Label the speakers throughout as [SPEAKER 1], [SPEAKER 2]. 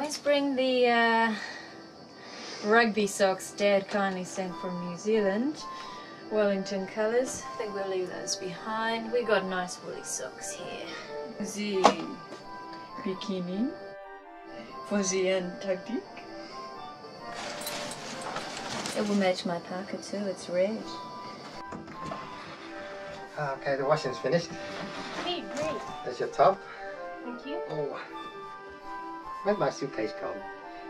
[SPEAKER 1] always bring the rugby socks Dad kindly sent from New Zealand. Wellington colours. I think we'll leave those behind. We got nice woolly socks here. The bikini for the Antarctic. It will match my parka too, it's red.
[SPEAKER 2] Okay, the washing's finished.
[SPEAKER 1] Great.
[SPEAKER 2] There's your top.
[SPEAKER 1] Thank you.
[SPEAKER 2] Oh, where's my suitcase gone?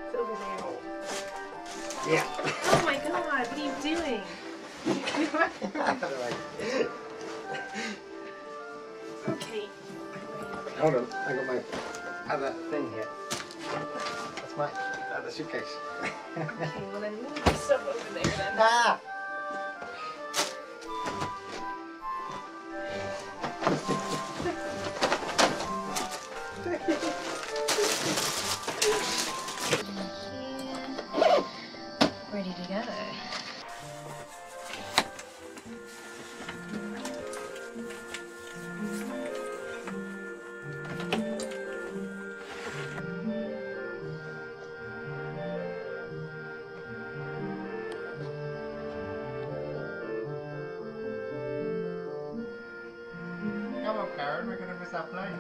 [SPEAKER 1] It's over there.
[SPEAKER 2] Oh. Yeah.
[SPEAKER 1] Oh my god, what are you doing? Okay.
[SPEAKER 2] Hold on, I got my other thing here. That's my other suitcase.
[SPEAKER 1] Okay, well then move your stuff over there then.
[SPEAKER 2] Ah!
[SPEAKER 1] Ready to go.
[SPEAKER 2] Come on, Karen, we're gonna miss our plane.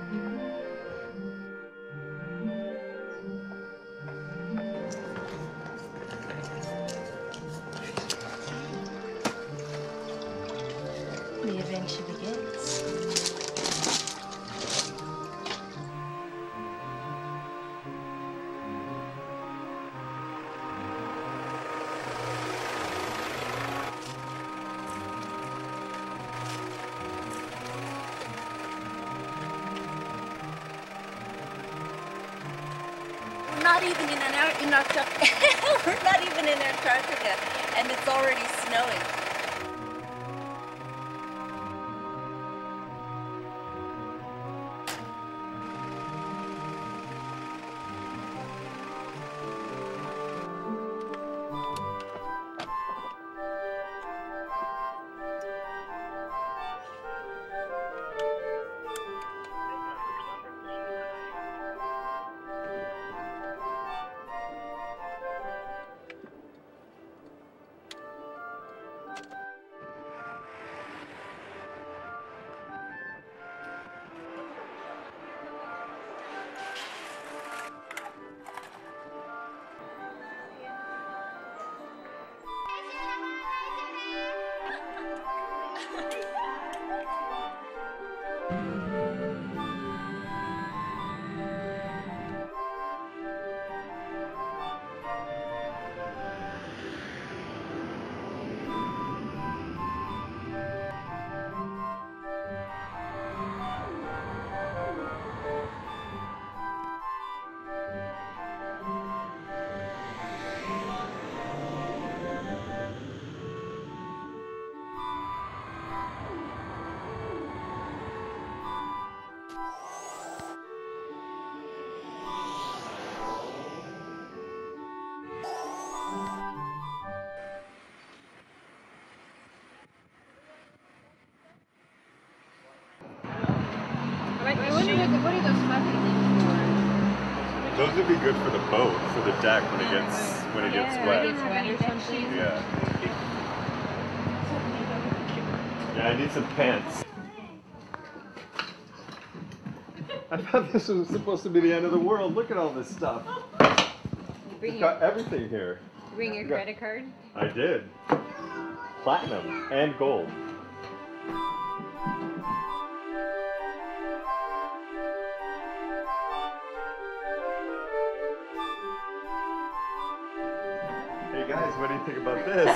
[SPEAKER 1] The adventure begins.
[SPEAKER 3] We're not even in Antarctica. We're not even in Antarctica, and it's already snowing.
[SPEAKER 1] What are those fluffy things for?
[SPEAKER 4] Those would be good for the boat, for the deck when it gets wet.
[SPEAKER 1] It's wet or something.
[SPEAKER 4] Yeah. Yeah, I need some pants. I thought this was supposed to be the end of the world. Look at all this stuff. We've got everything here.
[SPEAKER 1] Bring your credit card?
[SPEAKER 4] I did. Platinum and gold. Hey guys, what do you think about this?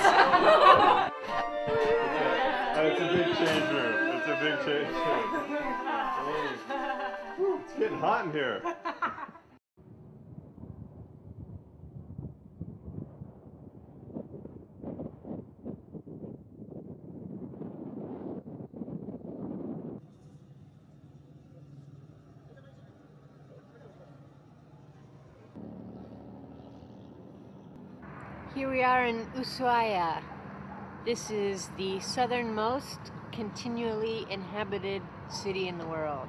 [SPEAKER 4] It's a big change room. It's a big change room. Hey. It's getting hot in here.
[SPEAKER 1] Here we are in Ushuaia. This is the southernmost continually inhabited city in the world.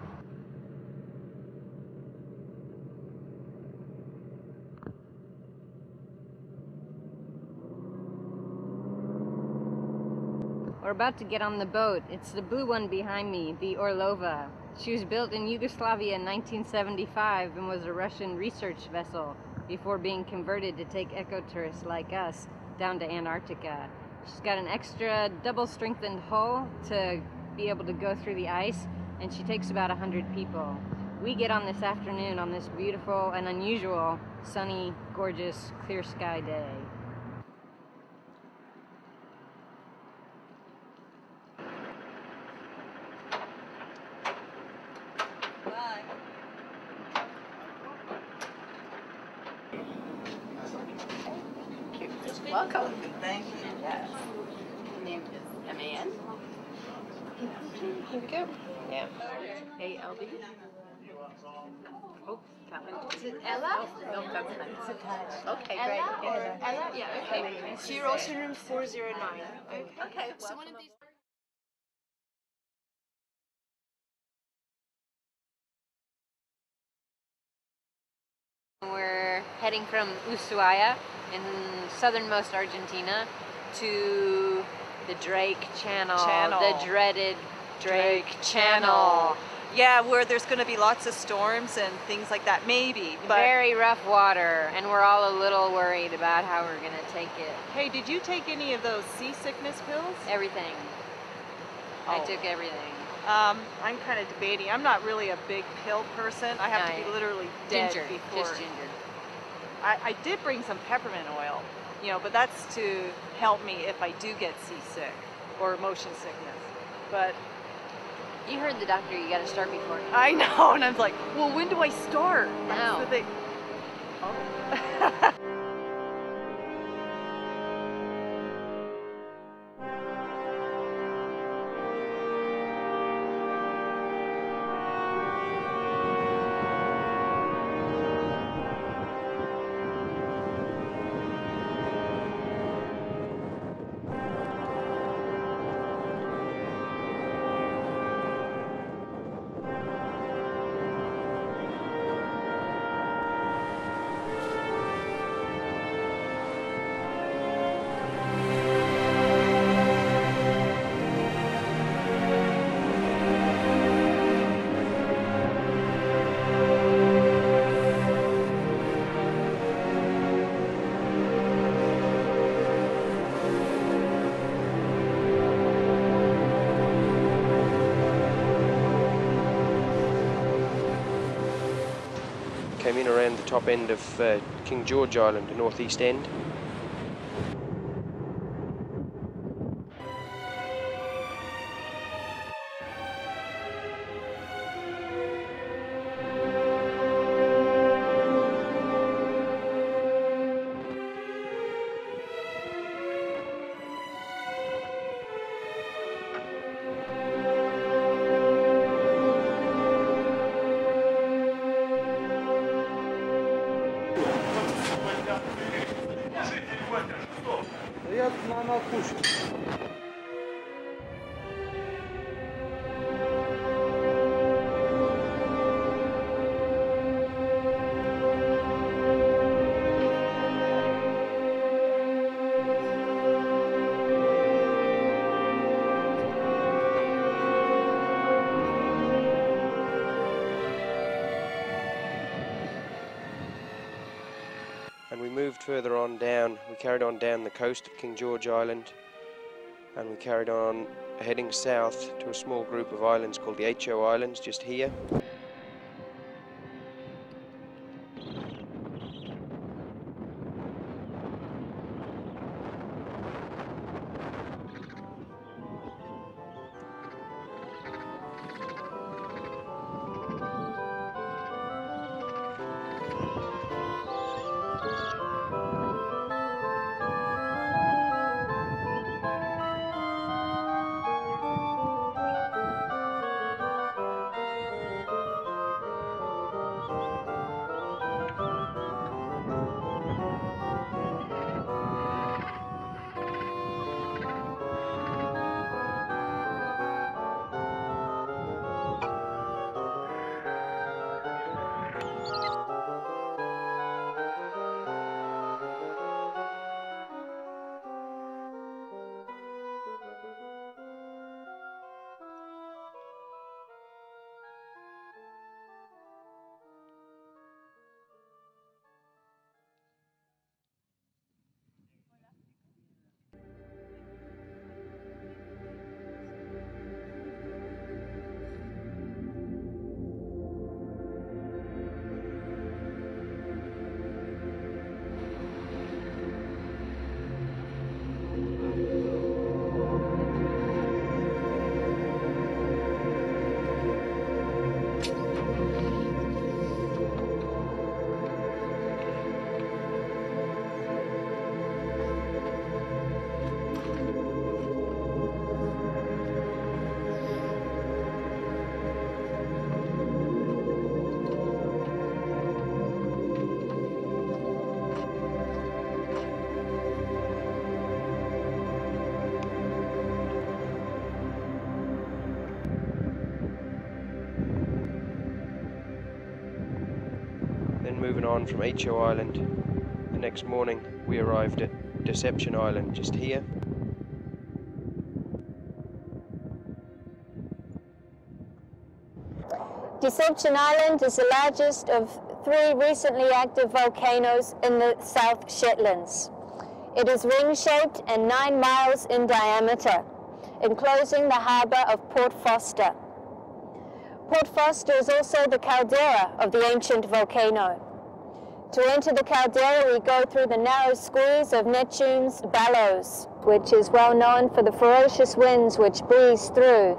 [SPEAKER 5] We're about to get on the boat. It's the blue one behind me, the Orlova. She was built in Yugoslavia in 1975 and was a Russian research vessel before being converted to take ecotourists like us down to Antarctica. She's got an extra double strengthened hull to be able to go through the ice, and she takes about 100 people. We get on this afternoon on this beautiful and unusual, sunny, gorgeous, clear sky day.
[SPEAKER 3] Bye.
[SPEAKER 6] Welcome.
[SPEAKER 3] Thank you.
[SPEAKER 6] Yes. Her name is M-A-N. Here we go. Yeah. A-L-B. Oh, that one. Is it Ella? No, that's not. Okay, great.
[SPEAKER 7] Ella? Yeah, okay. So you're also in room 409.
[SPEAKER 6] Okay,
[SPEAKER 7] So one of these.
[SPEAKER 5] We're heading from Ushuaia in southernmost Argentina to the Drake Channel. The dreaded Drake Channel.
[SPEAKER 8] Yeah, where there's going to be lots of storms and things like that, maybe. But
[SPEAKER 5] Very rough water, and we're all a little worried about how we're going to take it.
[SPEAKER 8] hey, did you take any of those seasickness pills?
[SPEAKER 5] Everything. I
[SPEAKER 8] Oh.
[SPEAKER 5] took everything.
[SPEAKER 8] I'm kind of debating. I'm not really a big pill person. I have to be literally dead
[SPEAKER 5] Ginger,
[SPEAKER 8] before.
[SPEAKER 5] just ginger.
[SPEAKER 8] I did bring some peppermint oil, but that's to help me if I do get seasick or motion sickness. But
[SPEAKER 5] You heard the doctor, you got to start before.
[SPEAKER 8] I know, and I'm like, well, when do I start?
[SPEAKER 5] Now.
[SPEAKER 8] That's the thing. Oh.
[SPEAKER 9] Came in around the top end of King George Island, the northeast end. And we moved further on down. We carried on down the coast of King George Island, and we carried on heading south to a small group of islands called the Ho Islands, just here. then moving on from HO Island, the next morning we arrived at Deception Island, just here.
[SPEAKER 10] Deception Island is the largest of 3 recently active volcanoes in the South Shetlands. It is ring-shaped and 9 miles in diameter, enclosing the harbour of Port Foster. Port Foster is also the caldera of the ancient volcano. To enter the caldera, we go through the narrow squeeze of Neptune's bellows, which is well known for the ferocious winds which breeze through.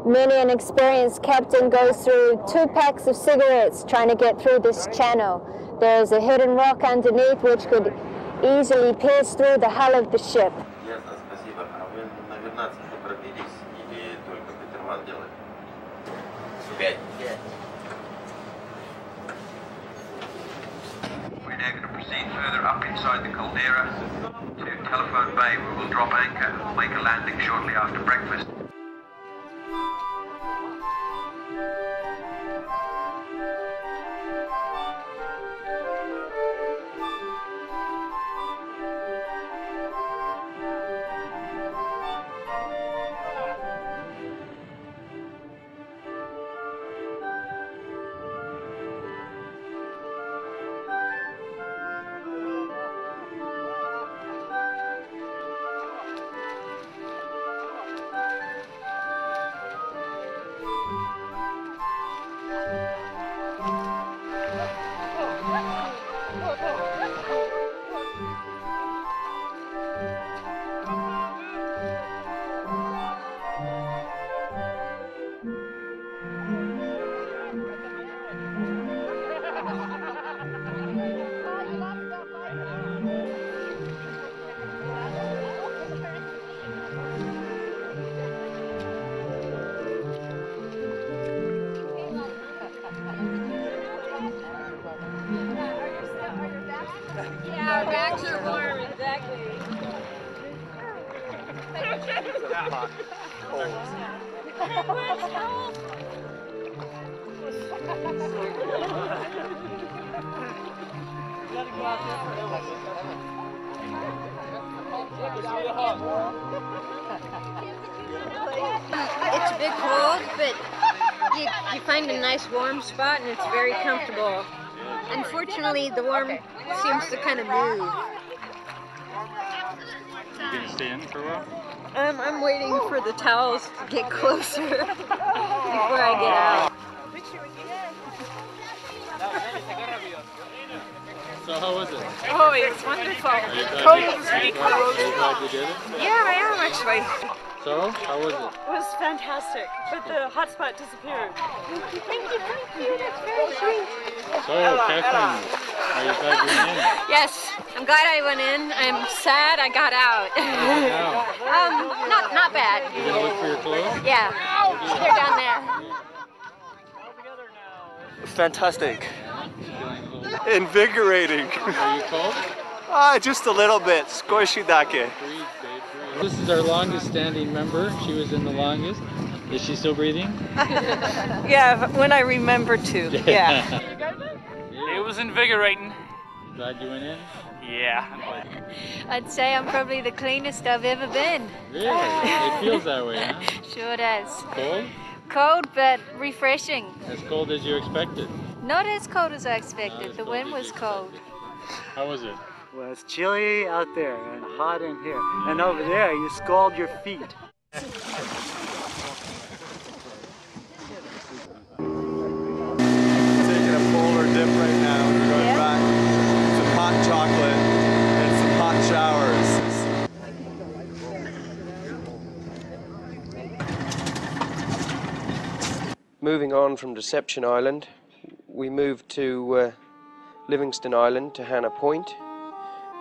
[SPEAKER 10] Many an experienced captain goes through 2 packs of cigarettes trying to get through this channel. There is a hidden rock underneath which could easily pierce through the hull of the ship.
[SPEAKER 11] We're now going to proceed further up inside the caldera to Telephone Bay, where we'll drop anchor and make a landing shortly after breakfast.
[SPEAKER 5] Yeah, our backs are warm, exactly.
[SPEAKER 4] Hot. Cold.
[SPEAKER 5] It's a bit cold, but you find a nice warm spot and it's very comfortable. Unfortunately, the warm seems to kind of move.
[SPEAKER 12] You gonna stay in for a while?
[SPEAKER 5] I'm waiting for the towels to get closer before I get out.
[SPEAKER 12] So how was it?
[SPEAKER 7] Oh, it's wonderful.
[SPEAKER 12] Are you glad
[SPEAKER 7] Cold,
[SPEAKER 12] you,
[SPEAKER 7] really
[SPEAKER 12] are
[SPEAKER 7] cold.
[SPEAKER 12] you glad you did it?
[SPEAKER 7] Yeah, I am actually.
[SPEAKER 12] So, how was it?
[SPEAKER 7] It was fantastic, but the hotspot disappeared. Thank you, that's very sweet.
[SPEAKER 12] So, Kathleen, are you glad you went in?
[SPEAKER 5] Yes, I'm glad I went in. I'm sad I got out. Not bad.
[SPEAKER 12] You gonna look for your clothes?
[SPEAKER 5] Yeah, they're down there.
[SPEAKER 13] Fantastic. Invigorating.
[SPEAKER 12] Are you cold?
[SPEAKER 13] Just a little bit. Squishy dake.
[SPEAKER 12] This is our longest standing member. She was in the longest. Is she still breathing?
[SPEAKER 8] Yeah, when I remember to. Yeah.
[SPEAKER 14] It was invigorating.
[SPEAKER 12] Glad you went in?
[SPEAKER 14] Yeah.
[SPEAKER 15] I'd say I'm probably the cleanest I've ever been.
[SPEAKER 12] Really? It feels that way, huh?
[SPEAKER 15] Sure does.
[SPEAKER 12] Cold?
[SPEAKER 15] Cold, but refreshing.
[SPEAKER 12] As cold as you expected?
[SPEAKER 15] Not as cold as I expected. The wind was cold.
[SPEAKER 12] How was it?
[SPEAKER 16] Well, it's chilly out there and hot in here. And over there, you scald your feet.
[SPEAKER 4] Taking a polar dip right now. We're going back to some hot chocolate and some hot showers.
[SPEAKER 9] Moving on from Deception Island, we moved to Livingston Island to Hannah Point,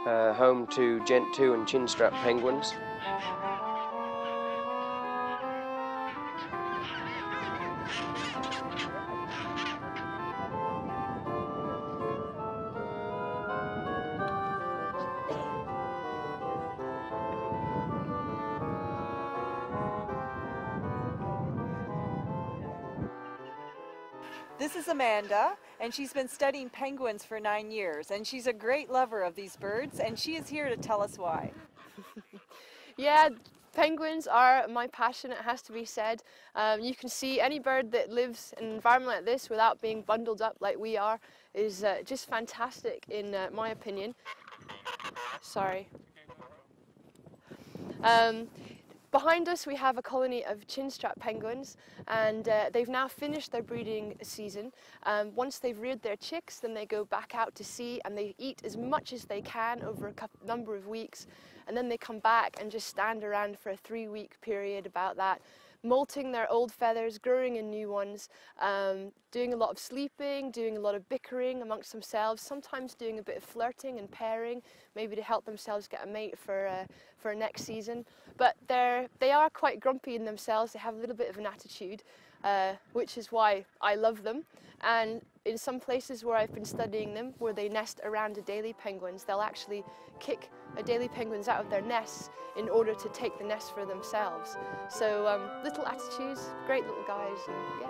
[SPEAKER 9] home to Gentoo and chinstrap penguins.
[SPEAKER 8] This is Amanda, and she's been studying penguins for 9 years, and she's a great lover of these birds, and she is here to tell us why.
[SPEAKER 17] Yeah, penguins are my passion, it has to be said. You can see any bird that lives in an environment like this without being bundled up like we are is just fantastic in my opinion. Sorry. Behind us we have a colony of chinstrap penguins, and they've now finished their breeding season. Once they've reared their chicks, then they go back out to sea and they eat as much as they can over a number of weeks, and then they come back and just stand around for a 3-week period about that, molting their old feathers, growing in new ones, doing a lot of sleeping, doing a lot of bickering amongst themselves, sometimes doing a bit of flirting and pairing, maybe to help themselves get a mate for next season. But they are quite grumpy in themselves, they have a little bit of an attitude, which is why I love them. And in some places where I've been studying them, where they nest around Adelie penguins, they'll actually kick Adelie penguins out of their nests in order to take the nest for themselves. So little attitudes, great little guys, and yeah.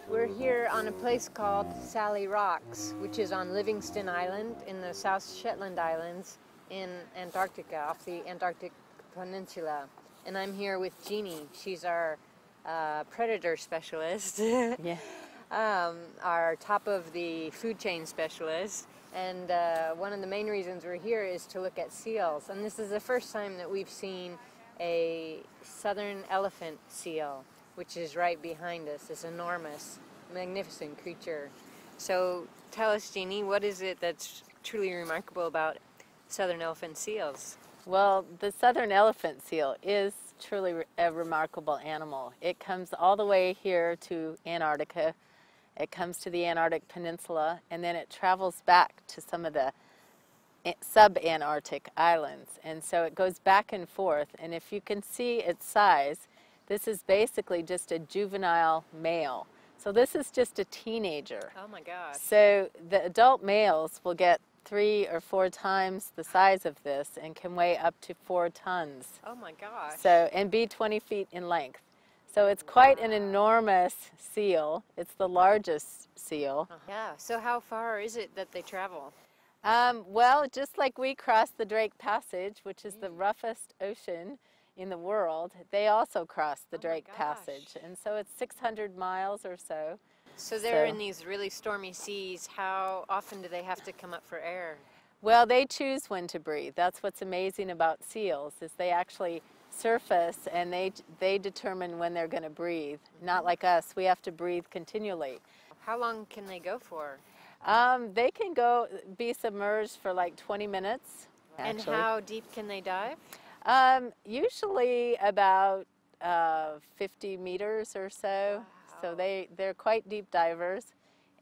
[SPEAKER 5] We're here on a place called Sally Rocks, which is on Livingston Island in the South Shetland Islands in Antarctica, off the Antarctic Peninsula. And I'm here with Jeannie. She's our predator specialist,
[SPEAKER 6] Yeah.
[SPEAKER 5] our top of the food chain specialist. And one of the main reasons we're here is to look at seals. And this is the first time that we've seen a southern elephant seal, which is right behind us, this enormous, magnificent creature. So tell us, Jeannie, what is it that's truly remarkable about southern elephant seals?
[SPEAKER 6] Well, the southern elephant seal is truly a remarkable animal. It comes all the way here to Antarctica. It comes to the Antarctic Peninsula, and then it travels back to some of the sub-Antarctic islands. And so it goes back and forth, and if you can see its size, this is basically just a juvenile male. So this is just a teenager.
[SPEAKER 5] Oh my gosh.
[SPEAKER 6] So the adult males will get 3 or 4 times the size of this and can weigh up to 4 tons.
[SPEAKER 5] Oh my gosh.
[SPEAKER 6] So, and be 20 feet in length. So it's quite an enormous seal. It's the largest seal.
[SPEAKER 5] Yeah, so how far is it that they travel?
[SPEAKER 6] Well, just like we crossed the Drake Passage, which is the roughest ocean in the world, they also crossed the Drake Passage. And so it's 600 miles or so.
[SPEAKER 5] So they're in these really stormy seas. How often do they have to come up for air?
[SPEAKER 6] Well, they choose when to breathe. That's what's amazing about seals, is they actually surface and they determine when they're going to breathe. Not like us, we have to breathe continually.
[SPEAKER 5] How long can they go for?
[SPEAKER 6] They can be submerged for like 20 minutes.
[SPEAKER 5] And
[SPEAKER 6] actually.
[SPEAKER 5] how deep can they dive?
[SPEAKER 6] Usually about 50 meters or so.
[SPEAKER 5] Wow.
[SPEAKER 6] So they're quite deep divers,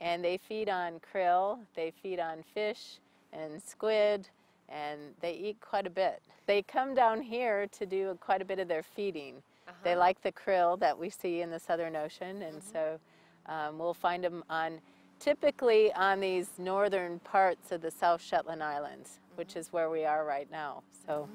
[SPEAKER 6] and they feed on krill, they feed on fish and squid, and they eat quite a bit. They come down here to do quite a bit of their feeding. They like the krill that we see in the Southern Ocean, and so we'll find them typically on these northern parts of the South Shetland Islands, which is where we are right now. So.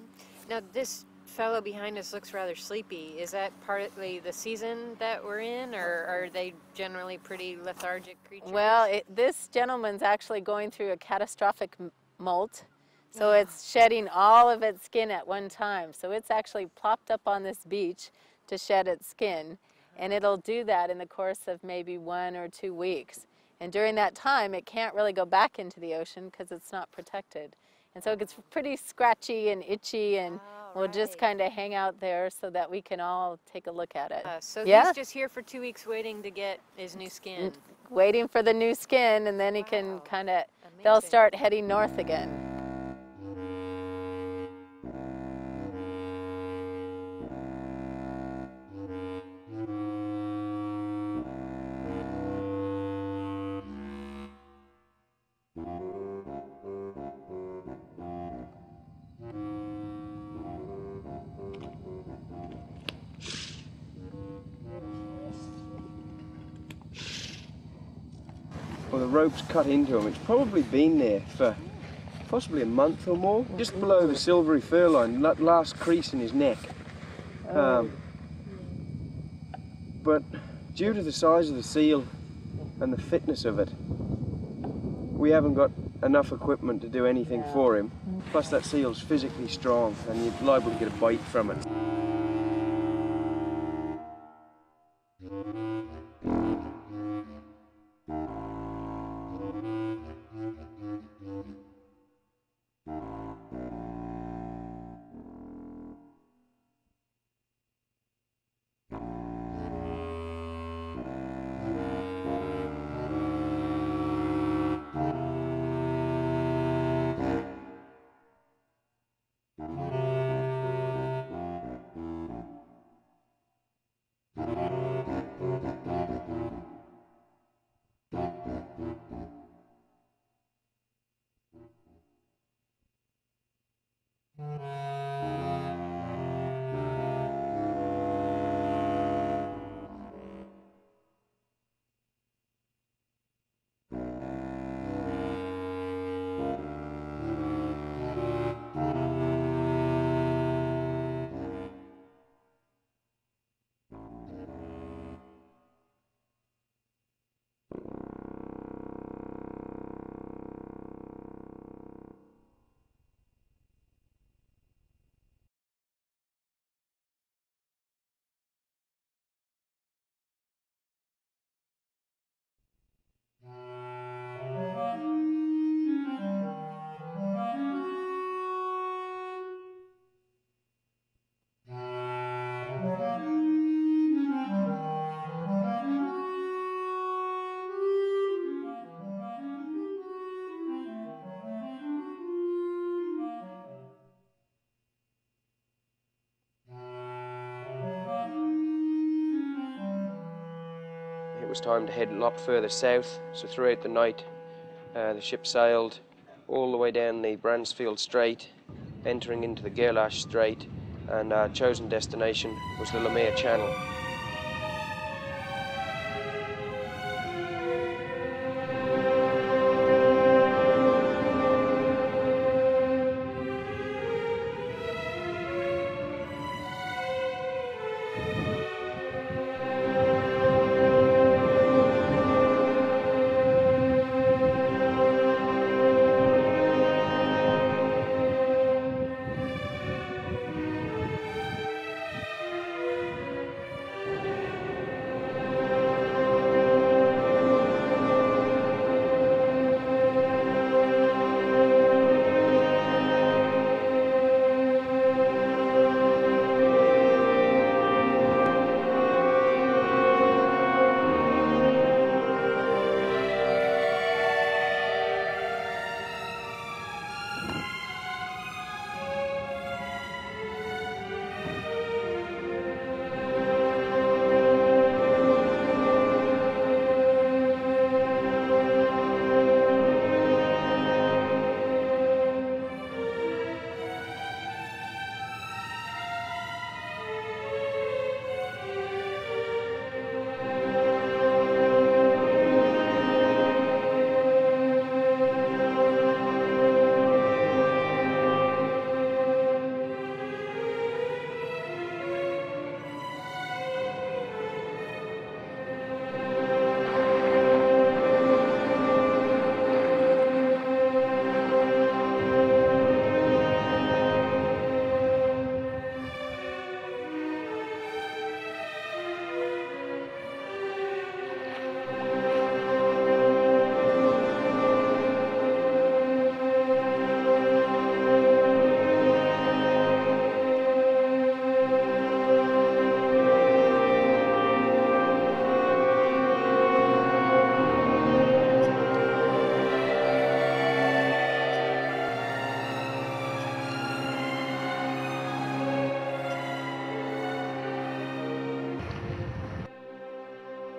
[SPEAKER 5] Now this fellow behind us looks rather sleepy. Is that partly the season that we're in, or are they generally pretty lethargic creatures?
[SPEAKER 6] Well, this gentleman's actually going through a catastrophic molt, so it's shedding all of its skin at one time. So it's actually plopped up on this beach to shed its skin, and it'll do that in the course of maybe 1 or 2 weeks. And during that time, it can't really go back into the ocean because it's not protected. And so it gets pretty scratchy and itchy, and we'll just kind of hang out there so that we can all take a look at it.
[SPEAKER 5] So he's just here for 2 weeks waiting to get his new skin.
[SPEAKER 6] Waiting for the new skin, and then he can kind of, they'll start heading north again.
[SPEAKER 9] Well, the rope's cut into him. It's probably been there for possibly a month or more, just below the silvery fur line, that last crease in his neck. But due to the size of the seal and the fitness of it, we haven't got enough equipment to do anything for him. Plus that seal's physically strong and you're liable to get a bite from it. It was time to head a lot further south, so throughout the night the ship sailed all the way down the Bransfield Strait, entering into the Gerlache Strait, and our chosen destination was the Lemire Channel.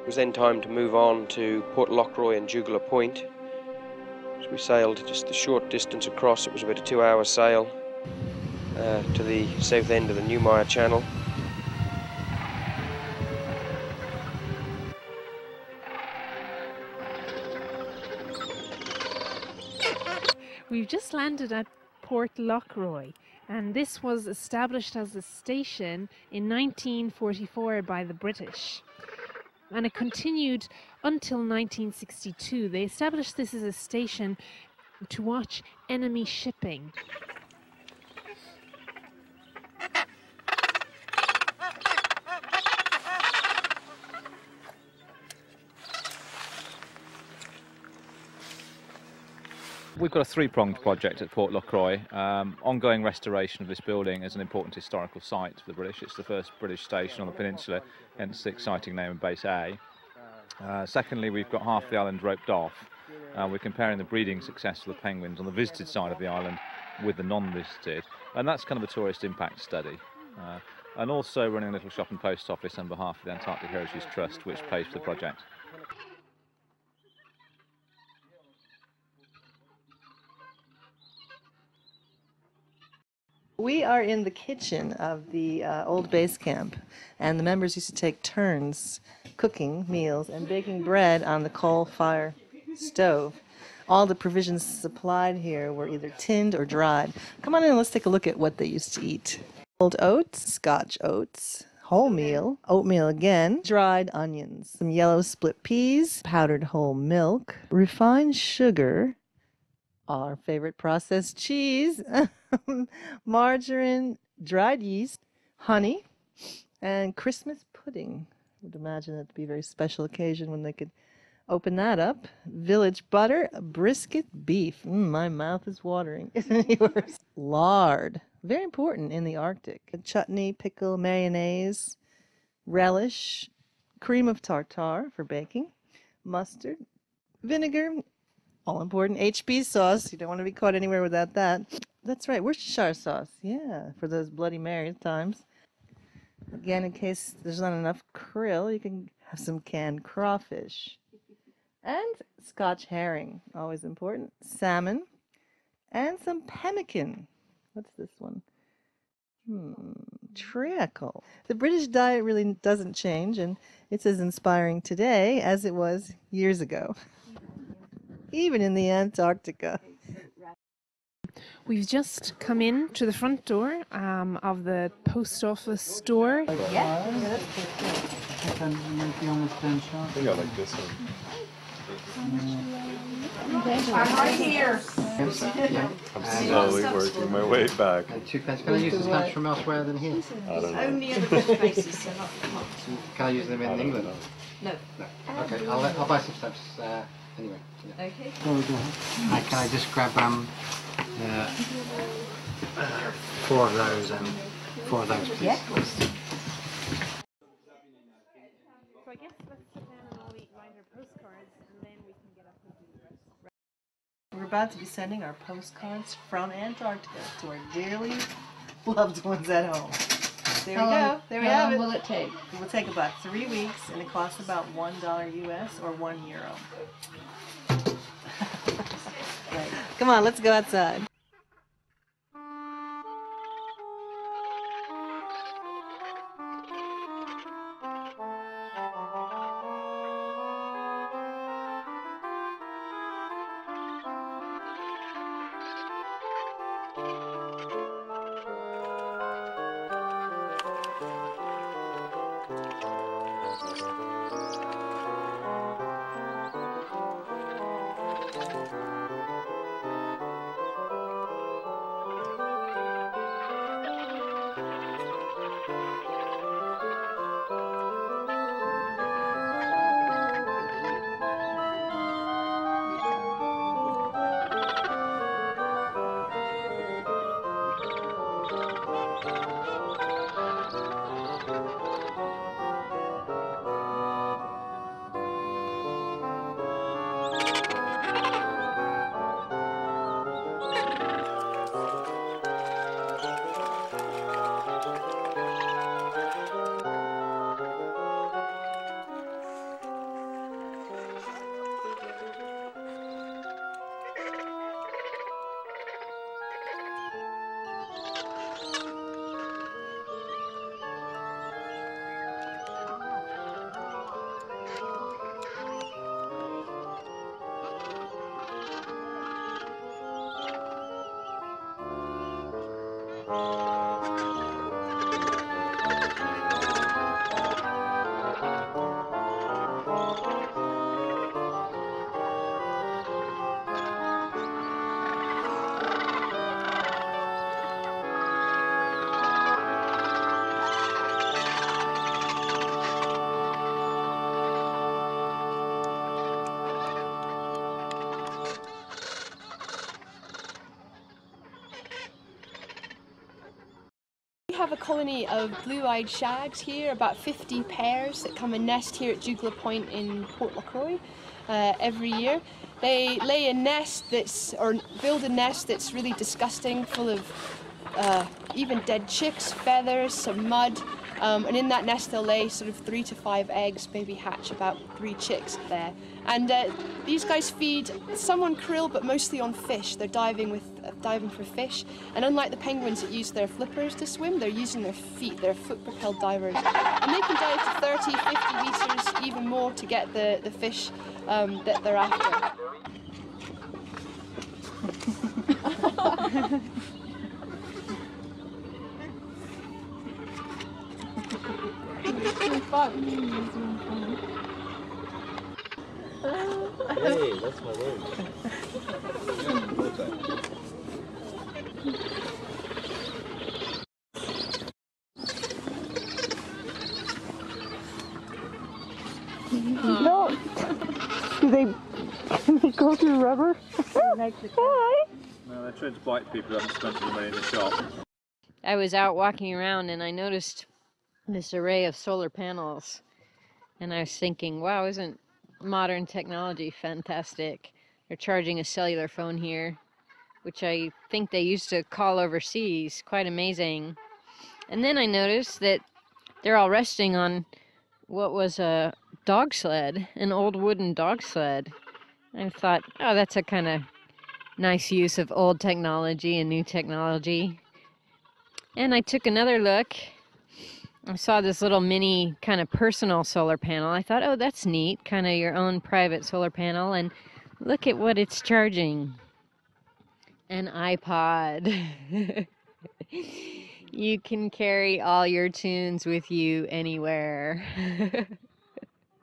[SPEAKER 9] was then time to move on to Port Lockroy and Jugular Point. So we sailed just a short distance across. It was about a 2-hour sail to the south end of the Newmire Channel.
[SPEAKER 18] We've just landed at Port Lockroy, and this was established as a station in 1944 by the British. And it continued until 1962. They established this as a station to watch enemy shipping.
[SPEAKER 19] We've got a three-pronged project at Port Lockroy. Ongoing restoration of this building as an important historical site for the British. It's the first British station on the peninsula, hence the exciting name of Base A. Secondly, we've got half the island roped off. We're comparing the breeding success of the penguins on the visited side of the island with the non-visited, and that's kind of a tourist impact study. And also running a little shop and post office on behalf of the Antarctic Heritage Trust, which pays for the project.
[SPEAKER 20] We are in the kitchen of the old base camp, and the members used to take turns cooking meals and baking bread on the coal fire stove. All the provisions supplied here were either tinned or dried. Come on in and let's take a look at what they used to eat. Old oats, Scotch oats, wholemeal, oatmeal again, dried onions, some yellow split peas, powdered whole milk, refined sugar, our favorite processed cheese, margarine, dried yeast, honey, and Christmas pudding. I would imagine it to be a very special occasion when they could open that up. Village butter, brisket, beef. My mouth is watering. Isn't yours? Lard, very important in the Arctic. Chutney, pickle, mayonnaise, relish, cream of tartar for baking, mustard, vinegar, all important, HP sauce. You don't want to be caught anywhere without that. That's right, Worcestershire sauce. Yeah, for those Bloody Mary times. Again, in case there's not enough krill, you can have some canned crawfish. And Scotch herring, always important. Salmon. And some pemmican. What's this one? Treacle. The British diet really doesn't change, and it's as inspiring today as it was years ago. Even in the Antarctica.
[SPEAKER 18] We've just come in to the front door of the post office store.
[SPEAKER 19] I think I like this one.
[SPEAKER 2] I'm right here.
[SPEAKER 19] I'm slowly working my way back.
[SPEAKER 2] And 2 pence. Can I use the stamps from elsewhere than here?
[SPEAKER 19] I don't know.
[SPEAKER 7] Only at a fish basis, so not the months.
[SPEAKER 2] Can I use them in England?
[SPEAKER 7] No.
[SPEAKER 2] Okay, I'll buy some stamps anyway. Yeah.
[SPEAKER 7] Okay.
[SPEAKER 2] Can I just grab 4 of those and 4 of those, please?
[SPEAKER 7] Yeah.
[SPEAKER 18] So I guess let's sit down and all write our postcards, and then we can get up and do the rest.
[SPEAKER 20] We're about to be sending our postcards from Antarctica to our dearly loved ones at home. There we go. There we have it.
[SPEAKER 7] How long will it take?
[SPEAKER 20] It will take about 3 weeks, and it costs about $1 US or €1. Right. Come on, let's go outside.
[SPEAKER 17] have a colony of blue-eyed shags here, about 50 pairs that come and nest here at Jugla Point in Port Lockroy every year. They lay a nest build a nest that's really disgusting, full of even dead chicks, feathers, some mud, and in that nest they'll lay sort of 3 to 5 eggs, maybe hatch about 3 chicks there. And these guys feed some on krill, but mostly on fish. They're diving for fish, and unlike the penguins that use their flippers to swim, they're using their feet. They're foot-propelled divers, and they can dive to 30, 50 meters, even more, to get the fish that they're after.
[SPEAKER 4] Hey, that's my word.
[SPEAKER 18] No. Do they go through rubber? Hi.
[SPEAKER 19] No, they try to bite people who haven't spent the money in the shop.
[SPEAKER 5] I was out walking around and I noticed this array of solar panels, and I was thinking, wow, isn't modern technology fantastic? They're charging a cellular phone here, which I think they used to call overseas. Quite amazing. And then I noticed that they're all resting on what was a dog sled, an old wooden dog sled. I thought, oh, that's a kind of nice use of old technology and new technology. And I took another look. I saw this little mini kind of personal solar panel. I thought, oh, that's neat, kind of your own private solar panel. And look at what it's charging. An iPod. You can carry all your tunes with you anywhere.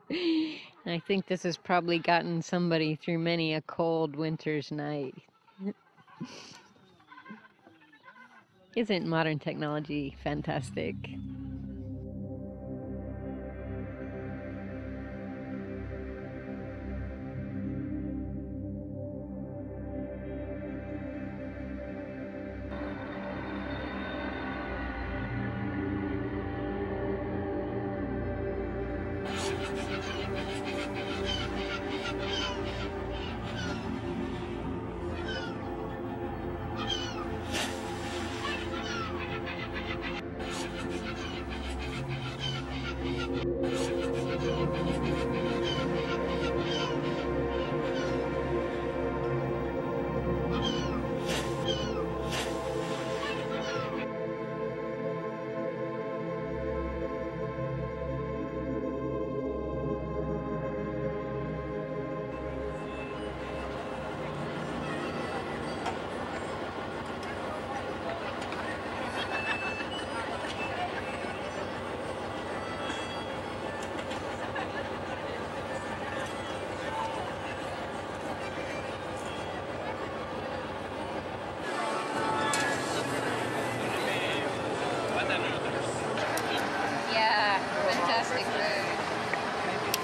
[SPEAKER 5] I think this has probably gotten somebody through many a cold winter's night. Isn't modern technology fantastic?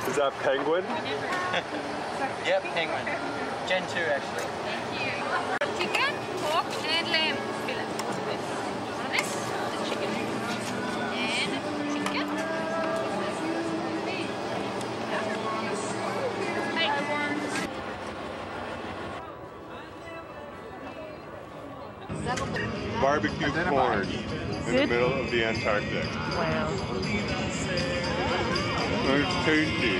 [SPEAKER 4] Is that penguin?
[SPEAKER 21] Yep, penguin. Gen 2 actually.
[SPEAKER 15] Chicken, pork, and lamb fillet. This, the chicken. And chicken.
[SPEAKER 4] Barbecue corn in the middle of the Antarctic.
[SPEAKER 18] Wow.
[SPEAKER 4] It's tasty.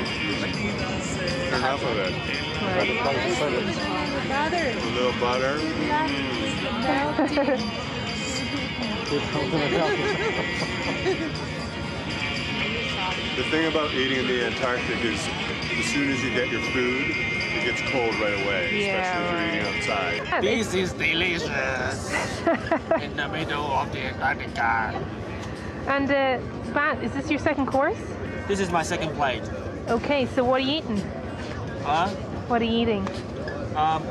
[SPEAKER 4] Enough of it.
[SPEAKER 18] Butter.
[SPEAKER 4] A little butter. The thing about eating in the Antarctic is as soon as you get your food, it gets cold right away, especially if you're eating outside.
[SPEAKER 14] This is delicious in the middle of the Antarctica.
[SPEAKER 18] And Bat, is this your second course?
[SPEAKER 14] This is my second plate.
[SPEAKER 18] Okay, so what are you eating?
[SPEAKER 14] Huh?
[SPEAKER 18] What are you eating?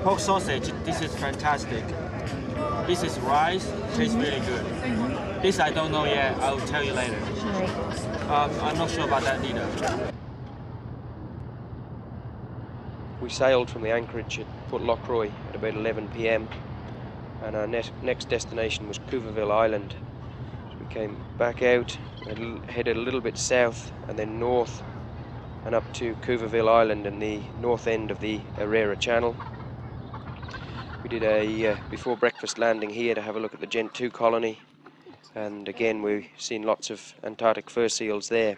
[SPEAKER 14] Pork sausage. This is fantastic. This is rice. Tastes really good. This I don't know yet. I'll tell you later.
[SPEAKER 18] Right.
[SPEAKER 14] I'm not sure about that either.
[SPEAKER 9] We sailed from the anchorage at Port Lockroy at about 11 p.m. and our next destination was Qapel Island. So we Came back out, headed a little bit south and then north and up to Qapel Island in the north end of the Herrera Channel. We did a before breakfast landing here to have a look at the Gent 2 colony, and again we've seen lots of Antarctic fur seals there.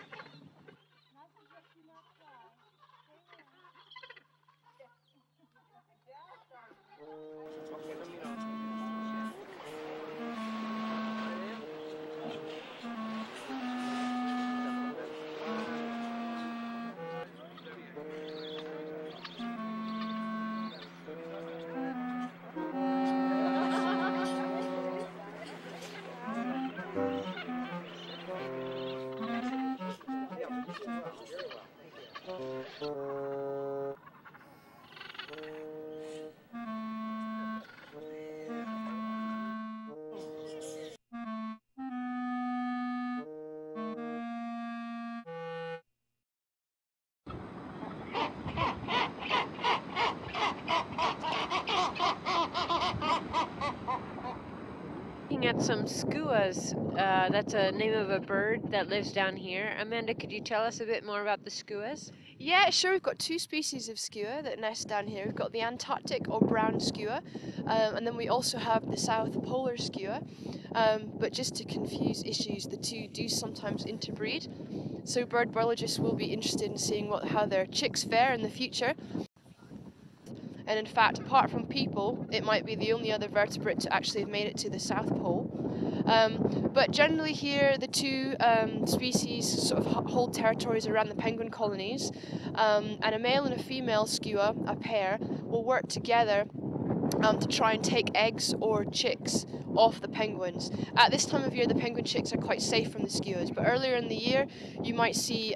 [SPEAKER 5] Looking at some skuas, that's a name of a bird that lives down here. Amanda, could you tell us a bit more about the skuas?
[SPEAKER 17] Yeah, sure. We've got two species of skua that nest down here. We've got the Antarctic or brown skua, and then we also have the South Polar skua. But just to confuse issues, the two do sometimes interbreed. So bird biologists will be interested in seeing how their chicks fare in the future. And in fact, apart from people, it might be the only other vertebrate to actually have made it to the South Pole. But generally here, the two species sort of hold territories around the penguin colonies, and a male and a female skua, a pair, will work together to try and take eggs or chicks off the penguins. At this time of year, the penguin chicks are quite safe from the skuas, but earlier in the year, you might see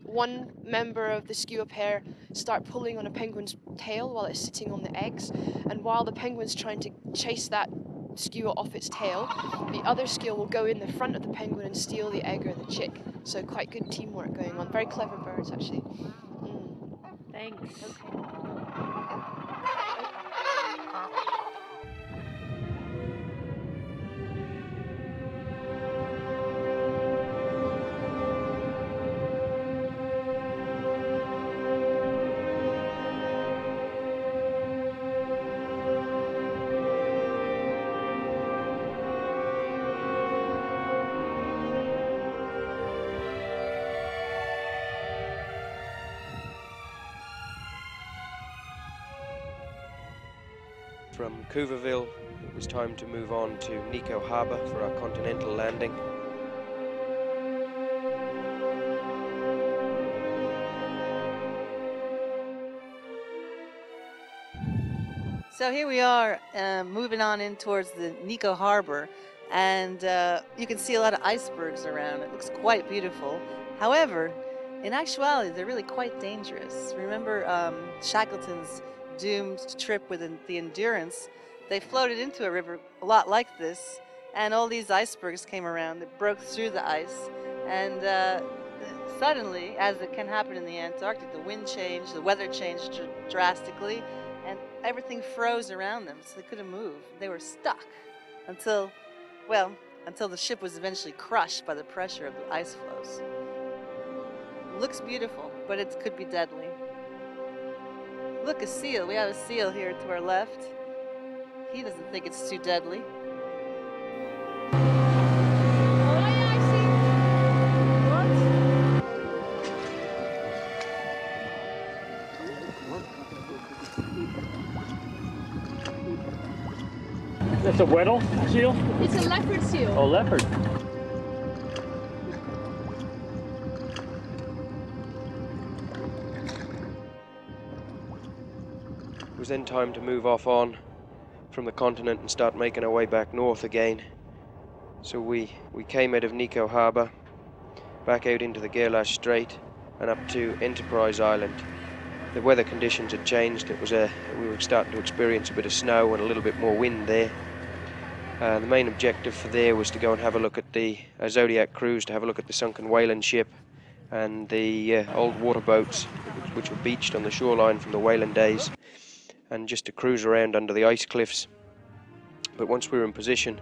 [SPEAKER 17] one member of the skua pair start pulling on a penguin's tail while it's sitting on the eggs, and while the penguin's trying to chase that skua off its tail, the other skua will go in the front of the penguin and steal the egg or the chick. So quite good teamwork going on. Very clever birds, actually.
[SPEAKER 5] Thanks.
[SPEAKER 9] From Qapel, it was time to move on to Nico Harbour for our continental landing.
[SPEAKER 20] So here we are moving on in towards the Nico Harbor, and you can see a lot of icebergs around. It looks quite beautiful. However, in actuality, they're really quite dangerous. Remember Shackleton's doomed trip with the Endurance? They floated into a river a lot like this, and all these icebergs came around that broke through the ice, and suddenly, as it can happen in the Antarctic, the wind changed, the weather changed drastically, and everything froze around them, so they couldn't move. They were stuck until the ship was eventually crushed by the pressure of the ice floes. Looks beautiful, but it could be deadly. Look, a seal. We have a seal here to our left. He doesn't think it's too deadly.
[SPEAKER 12] That's a Weddell seal?
[SPEAKER 17] It's a leopard seal.
[SPEAKER 12] Oh, leopard.
[SPEAKER 9] It was then time to move off on from the continent and start making our way back north again. So we came out of Nico Harbour, back out into the Gerlache Strait and up to Enterprise Island. The weather conditions had changed. It was we were starting to experience a bit of snow and a little bit more wind there. The main objective for there was to go and have a look at the Zodiac cruise, to have a look at the sunken whaling ship and the old water boats which were beached on the shoreline from the whaling days, and just to cruise around under the ice cliffs. But once we were in position,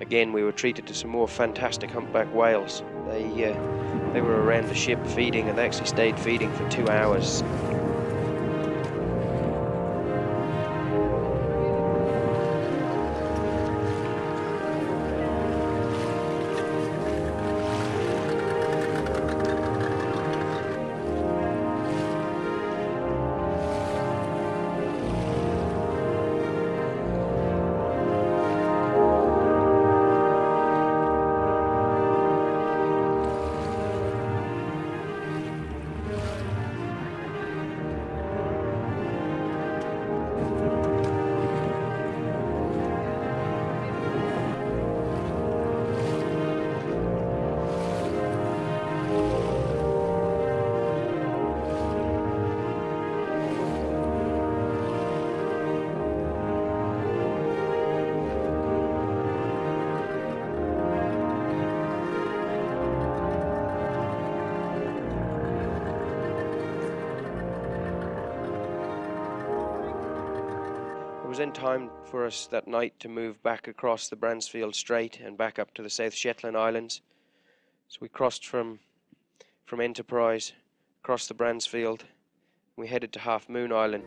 [SPEAKER 9] again we were treated to some more fantastic humpback whales. They were around the ship feeding, and they actually stayed feeding for 2 hours. It was in time for us that night to move back across the Bransfield Strait and back up to the South Shetland Islands. So we crossed from Enterprise, across the Bransfield. We headed to Half Moon Island.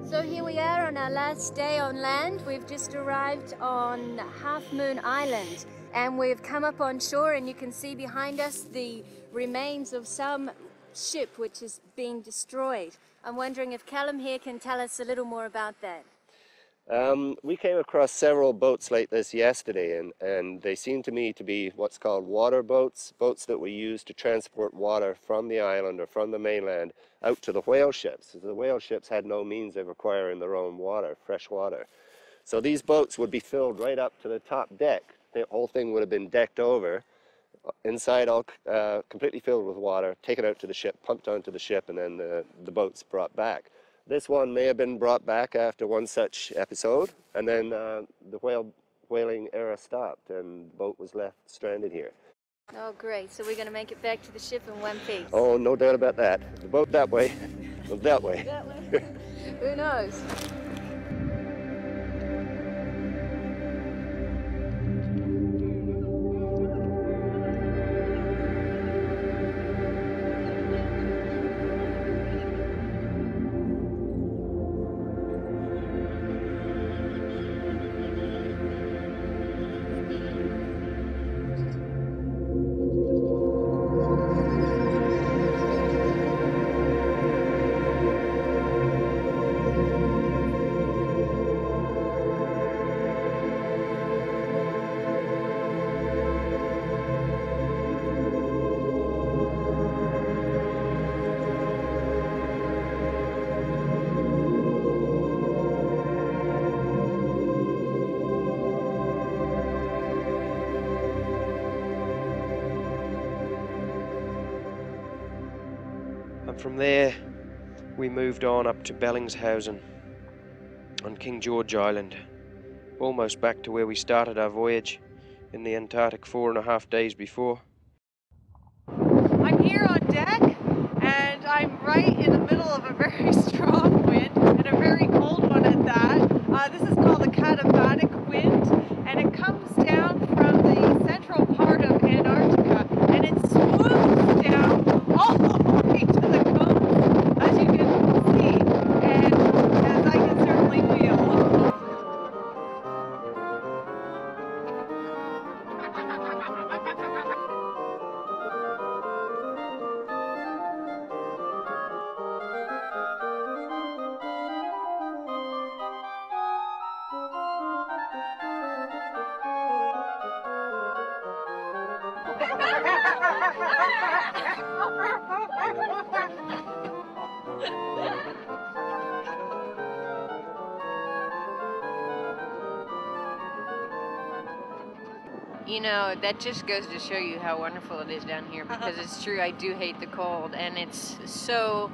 [SPEAKER 10] So here we are on our last day on land. We've just arrived on Half Moon Island and we've come up on shore, and you can see behind us the remains of some ship which is being destroyed. I'm wondering if Callum here can tell us a little more about that.
[SPEAKER 1] We came across several boats like this yesterday, and they seem to me to be what's called water boats, boats that we use to transport water from the island or from the mainland out to the whale ships. The whale ships had no means of acquiring their own water, fresh water. So these boats would be filled right up to the top deck. The whole thing would have been decked over, inside all completely filled with water, taken out to the ship, pumped onto the ship, and then the boats brought back. This one may have been brought back after one such episode, and then the whaling era stopped and the boat was left stranded here.
[SPEAKER 10] Oh great, so we're going to make it back to the ship in one piece.
[SPEAKER 1] Oh, no doubt about that. The boat that way, that way.
[SPEAKER 10] That way. Who knows?
[SPEAKER 9] From there, we moved on up to Bellingshausen on King George Island, almost back to where we started our voyage in the Antarctic 4.5 days before.
[SPEAKER 8] I'm here on deck, and I'm right in the middle of a very strong wind, and a very cold one at that. This is called the Qapel wind, and it comes down from the central part of Antarctica, and it swoops down all the way to the coast, as you can see, and as I can certainly feel.
[SPEAKER 5] You know, that just goes to show you how wonderful it is down here, because it's true, I do hate the cold, and it's so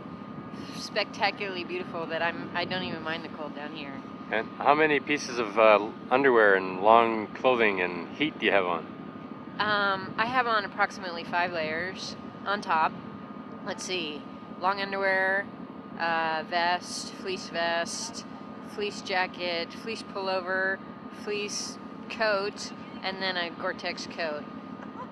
[SPEAKER 5] spectacularly beautiful that I don't even mind the cold down here.
[SPEAKER 3] And how many pieces of underwear and long clothing and heat do you have on?
[SPEAKER 5] I have on approximately 5 layers on top. Let's see, long underwear, vest, fleece jacket, fleece pullover, fleece coat, and then a Gore-Tex coat.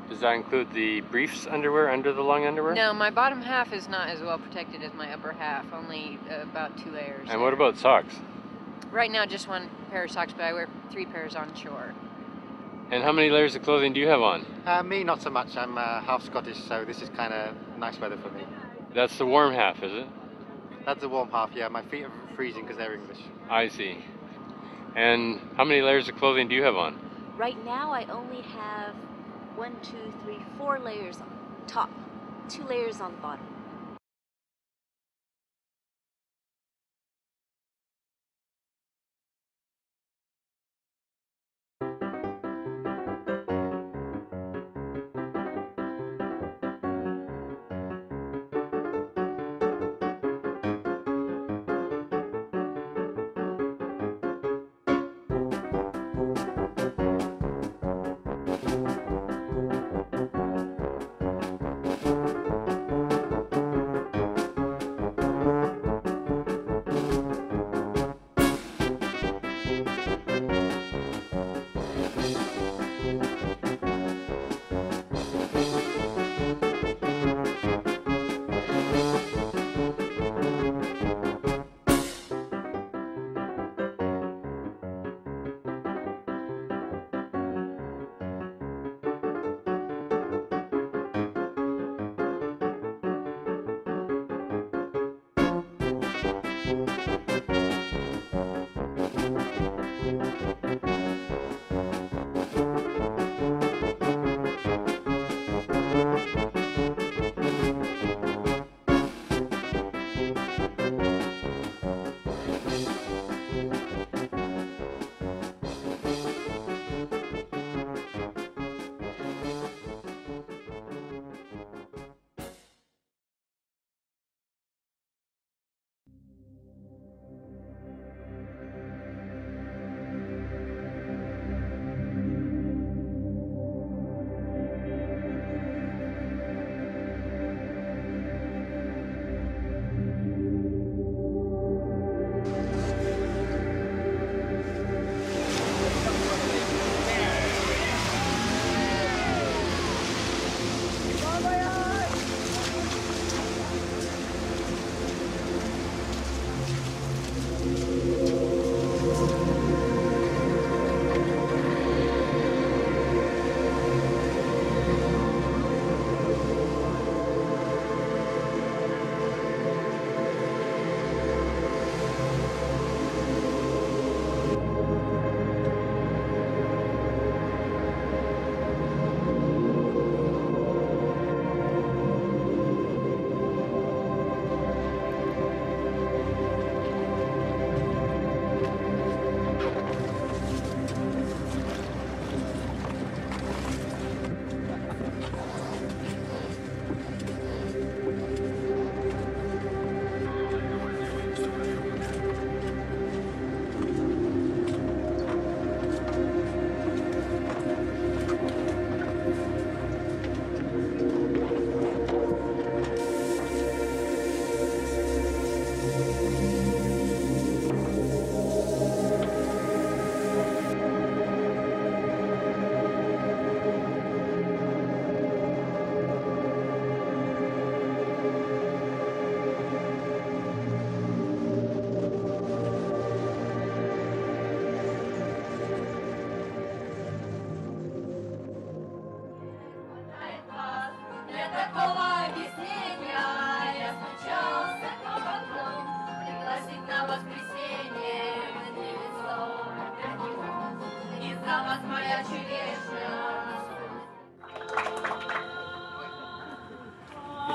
[SPEAKER 3] Does that include the briefs underwear under the long underwear?
[SPEAKER 5] No, my bottom half is not as well protected as my upper half, only about 2 layers.
[SPEAKER 3] And what about socks?
[SPEAKER 5] Right now, just 1 pair of socks, but I wear 3 pairs on shore.
[SPEAKER 3] And how many layers of clothing do you have on?
[SPEAKER 2] Me, not so much. I'm half Scottish, so this is kind of nice weather for me.
[SPEAKER 3] That's the warm half, is it?
[SPEAKER 2] That's the warm half, yeah. My feet are freezing because they're English.
[SPEAKER 3] I see. And how many layers of clothing do you have on?
[SPEAKER 22] Right now, I only have 1, 2, 3, 4 layers on top, 2 layers on the bottom.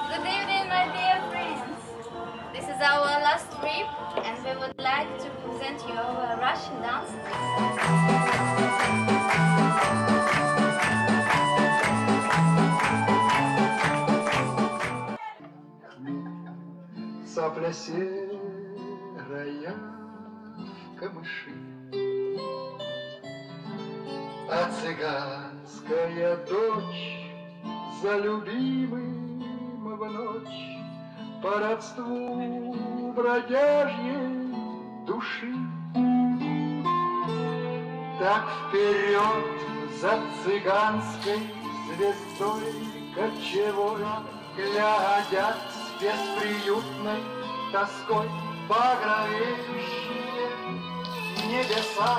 [SPEAKER 23] Good evening, my dear friends. This is our last trip, and we would like to present you our Russian dance.
[SPEAKER 24] Sapne
[SPEAKER 11] серая камыши, а цыганская дочь за любимым в ночь по родству бродяжьей души. Так вперед за цыганской звездой кочевой глядят с бесприютной тоской багровеющие небеса.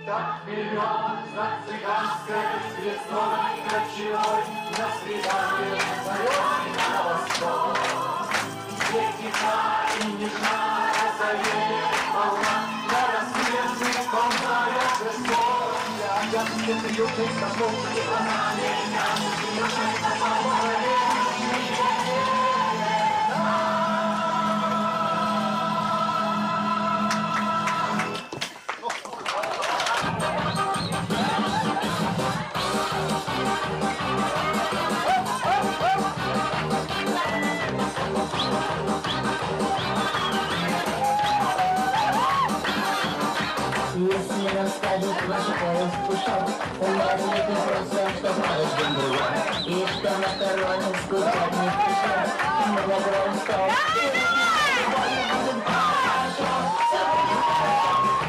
[SPEAKER 11] Так вперед за цыганской звездой кочевой на свидание зовет на восток. Где тиха и нежна розовеет волна, на рассветных волнах жесток. Глядят бесприютных тосков, и она меня бесприютных тосков багровеющие небеса.
[SPEAKER 13] Если расскажет ваша поезд пушок, умеет не просто, что знаешь друга, и что на стороне скучать не спешат, мы закроем стол.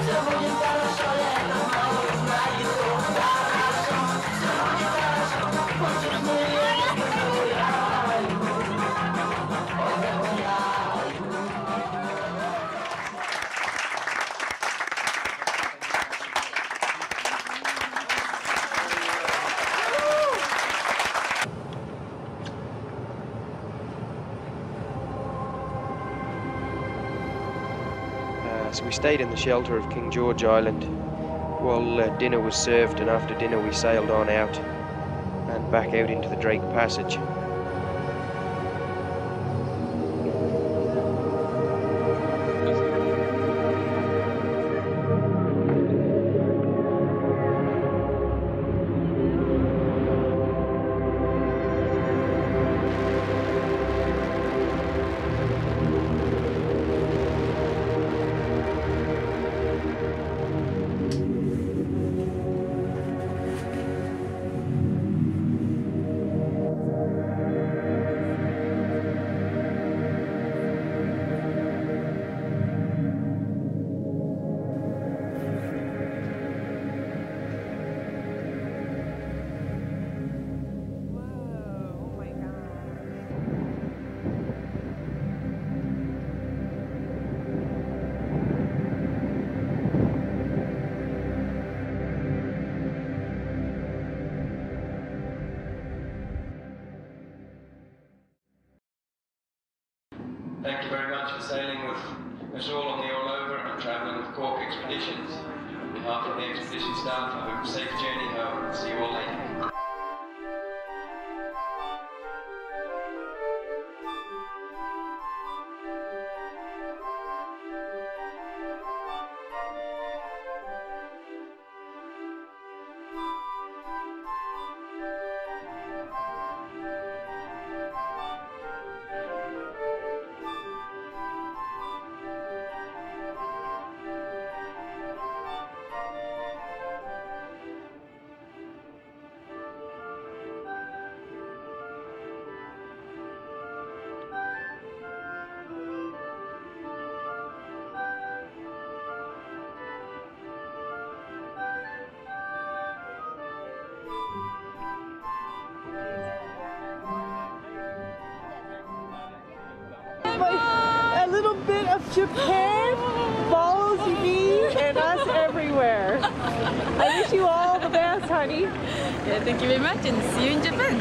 [SPEAKER 13] Все будет хорошо, я это знаю, хорошо, все будет хорошо, хочешь мы я загуляю, ой, загуляю.
[SPEAKER 9] So we stayed in the shelter of King George Island while dinner was served, and after dinner we sailed on out and back out into the Drake Passage.
[SPEAKER 16] Thank you very much for sailing with us all on the All Over and travelling with Cork Expeditions. On behalf of the expedition staff, I hope a safe journey home. See you all later.
[SPEAKER 8] A little bit of Japan follows me and us everywhere. I wish you all the best, honey.
[SPEAKER 24] Yeah, thank you very much and see you in Japan.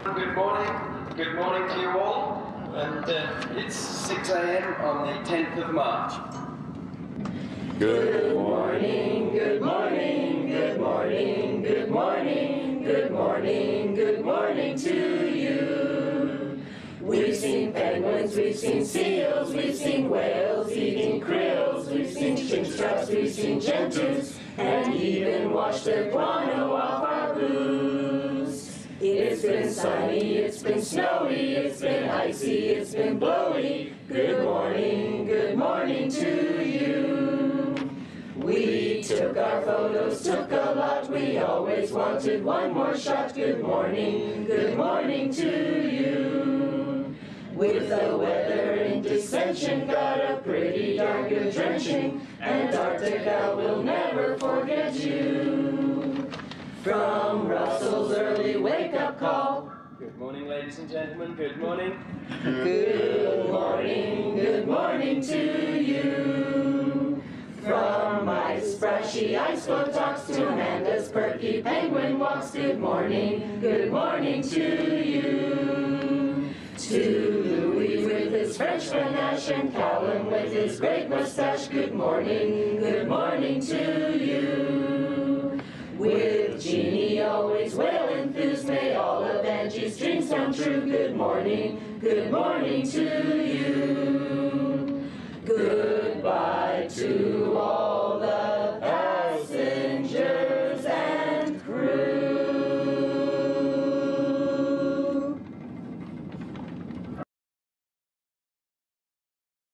[SPEAKER 16] Good morning. Good morning to you all. And it's 6 a.m. on the 10th of March.
[SPEAKER 11] Good morning, good morning, good morning, good morning, good morning, good morning to you. We've seen penguins, we've seen seals, we've seen whales eating krills, we've seen chinstraps, we've seen gentoos, and even washed the guano off our boots. It's been sunny, it's been snowy, it's been icy, it's been blowy. Good morning to you. We took our photos, took a lot, we always wanted one more shot. Good morning to you. With the weather in dissension, got a pretty darn good drenching. Antarctica will never forget you. From Russell's early wake-up call.
[SPEAKER 16] Good morning, ladies and gentlemen. Good morning.
[SPEAKER 11] Good morning to you. From Ice Brashy Iceboat talks to Amanda's perky penguin walks. Good morning to you. To Louis with his French panache and Callum with his great mustache. Good morning to you. With Jeannie always well enthused, may all of Angie's dreams come true. Good morning to you. Goodbye to all.